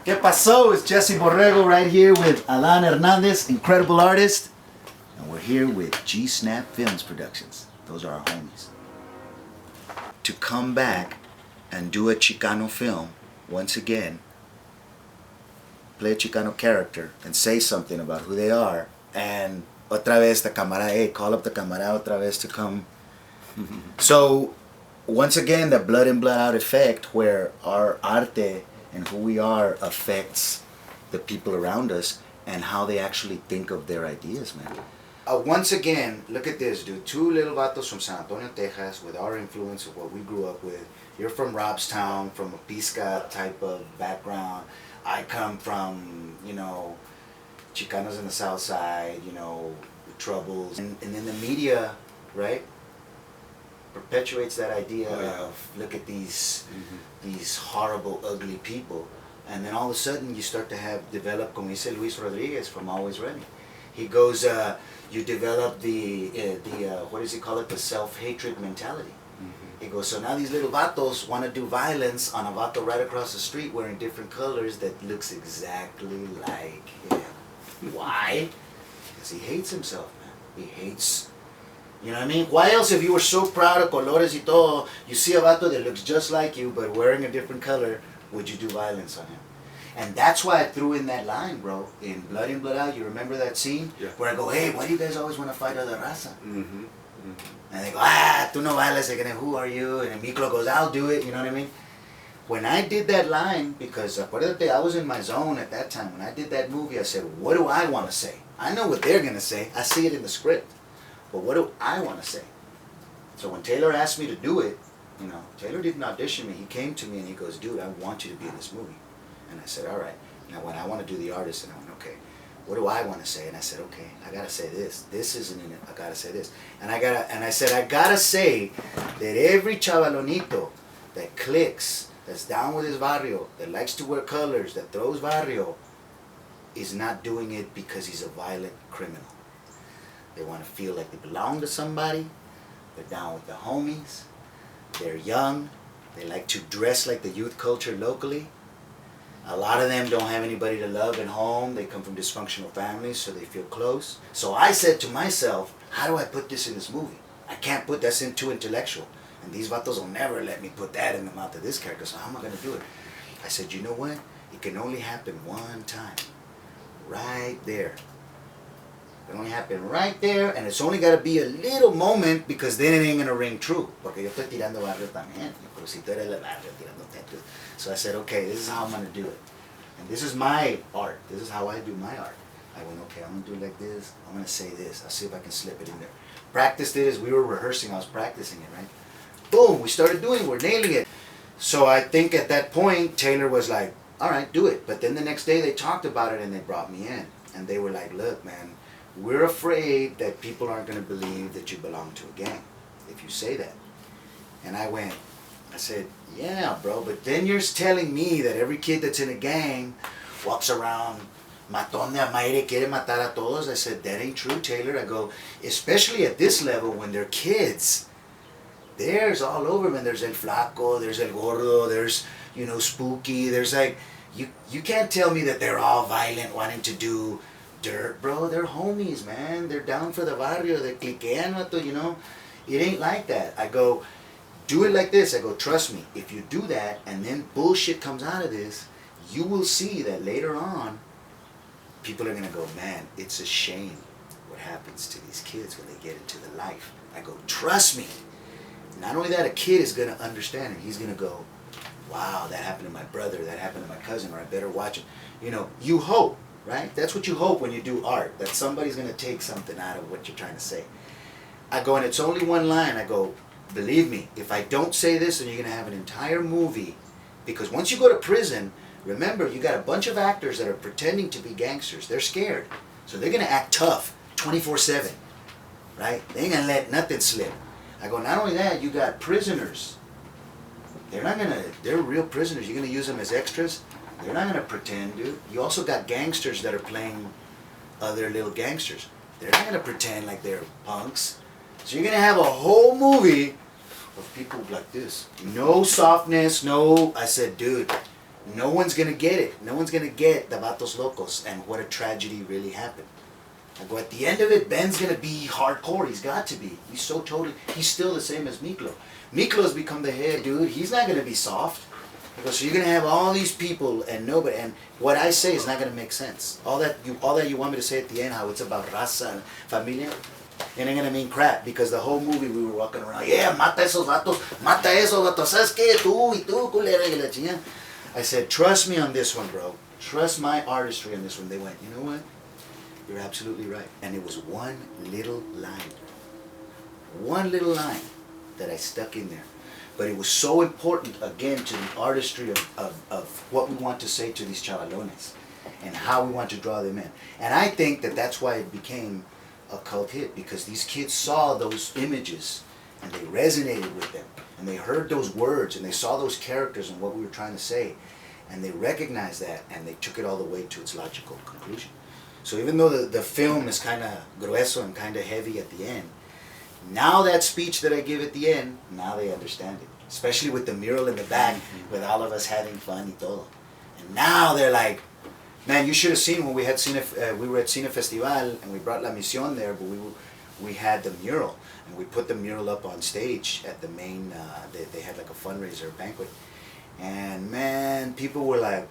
¿Qué pasó? It's Jesse Borrego right here with Adan Hernandez, incredible artist. And we're here with G-Snap Films Productions. Those are our homies. To come back and do a Chicano film, once again, play a Chicano character and say something about who they are. And otra vez the camara, hey, call up the camara otra vez to come. So, once again, the blood in, blood out effect where our arte and who we are affects the people around us and how they actually think of their ideas, man. Once again, look at this, dude. Two little vatos from San Antonio, Texas, with our influence of what we grew up with. You're from Robstown, from a Pisca type of background. I come from, Chicanos in the South Side, troubles. And then the media, right, perpetuates that idea of, look at these horrible, ugly people. And then all of a sudden you start to develop, como dice Luis Rodriguez from Always Ready. He goes, you develop the what does he call it, the self-hatred mentality. He goes, so now these little vatos want to do violence on a vato right across the street wearing different colors that looks exactly like him. Why? Because he hates himself, man. He hates, you know what I mean? Why else, if you were so proud of colores y todo, you see a vato that looks just like you but wearing a different color, would you do violence on him? And that's why I threw in that line, bro, in Blood In, Blood Out. You remember that scene? Yeah. Where I go, hey, why do you guys always want to fight other raza? And they go, tú no bailas, who are you? And Miklo goes, I'll do it, you know what I mean? When I did that line, because acuérdate, I was in my zone at that time. When I did that movie, I said, what do I want to say? I know what they're going to say. I see it in the script. But what do I want to say? So when Taylor asked me to do it, Taylor didn't audition me. He came to me and he goes, dude, I want you to be in this movie. And I said, all right. Now when I want to do the artist, and I went, okay, what do I want to say? And I said, okay, I gotta say this. This isn't in it. I gotta say this. And I said, I gotta say that every chavalonito that clicks, that's down with his barrio, that likes to wear colors, that throws barrio, is not doing it because he's a violent criminal. They want to feel like they belong to somebody. They're down with the homies. They're young. They like to dress like the youth culture locally. A lot of them don't have anybody to love at home. They come from dysfunctional families, so they feel close. So I said to myself, how do I put this in this movie? I can't put that's too intellectual. And these vatos will never let me put that in the mouth of this character, so how am I going to do it? I said, you know what? It can only happen one time. Right there. It can only happen right there, and it's only got to be a little moment, because then it ain't going to ring true. Porque yo estoy tirando barrio también. Si tú eres el barrio tirando techo. So I said, okay, this is how I'm going to do it. And this is my art. This is how I do my art. I went, okay, I'm going to do it like this. I'm going to say this. I'll see if I can slip it in there. Practiced it as we were rehearsing. I was practicing it, right? Boom, we started doing it. We're nailing it. So I think at that point, Taylor was like, all right, do it. But then the next day they talked about it and they brought me in. And they were like, look, man, we're afraid that people aren't going to believe that you belong to a gang if you say that. And I said, yeah, bro, but then you're telling me that every kid that's in a gang walks around, matón de amaire, quiere matar a todos. I said, that ain't true, Taylor. I go, especially at this level when they're kids. There's all over, man. There's el flaco, there's el gordo, there's, spooky. There's like, you can't tell me that they're all violent, wanting to do dirt, bro. They're homies, man. They're down for the barrio. They're cliquean, It ain't like that. I go, do it like this. I go, trust me, if you do that and then bullshit comes out of this, you will see that later on, people are going to go, man, it's a shame what happens to these kids when they get into the life. I go, trust me. Not only that, a kid is going to understand and he's going to go, wow, that happened to my brother, that happened to my cousin, or I better watch it. You hope, right? That's what you hope when you do art, that somebody's going to take something out of what you're trying to say. I go, and it's only one line. I go, believe me, if I don't say this, then you're going to have an entire movie. Because once you go to prison, remember, you got a bunch of actors that are pretending to be gangsters. They're scared. So they're going to act tough 24/7, right? They ain't going to let nothing slip. I go, not only that, you got prisoners. They're real prisoners. You're going to use them as extras? They're not going to pretend, dude. You also got gangsters that are playing other little gangsters. They're not going to pretend like they're punks. So you're going to have a whole movie of people like this. No softness, no... I said, dude, No one's gonna get it. No one's gonna get the Vatos Locos and what a tragedy really happened. I go, at the end of it, Ben's gonna be hardcore. He's got to be. He's so totally. He's still the same as Miklo. Miklo's become the head dude. He's not gonna be soft. Because so you're gonna have all these people and nobody. And what I say is not gonna make sense. All that you want me to say at the end, how it's about raza and familia, it ain't gonna mean crap. Because the whole movie we were walking around, yeah, mata esos vatos, mata esos vatos. ¿Sabes qué? Tú y tú, culera y la chingada. I said, trust me on this one, bro. Trust my artistry on this one. They went, you know what? You're absolutely right. And it was one little line that I stuck in there. But it was so important, again, to the artistry of what we want to say to these chavalones and how we want to draw them in. And I think that that's why it became a cult hit, because these kids saw those images and they resonated with them. And they heard those words and they saw those characters and what we were trying to say. And they recognized that and they took it all the way to its logical conclusion. So even though the film is kind of grueso and kind of heavy at the end, now that speech that I give at the end, now they understand it. Especially with the mural in the back, with all of us having fun y todo. And now they're like, man, you should have seen when we had we were at Cine Festival and we brought La Misión there, but we had the mural. And we put the mural up on stage at the main, they had like a fundraiser banquet. And man, people were like,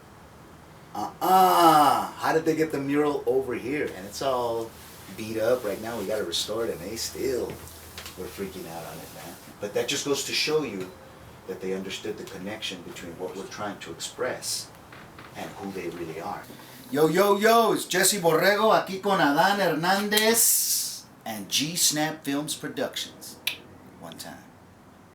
how did they get the mural over here? And it's all beat up right now. We got to restore it, and they still were freaking out on it, man. But that just goes to show you that they understood the connection between what we're trying to express and who they really are. Yo, yo, yo, it's Jesse Borrego aquí con Adan Hernandez and G-Snap Films Productions. One time.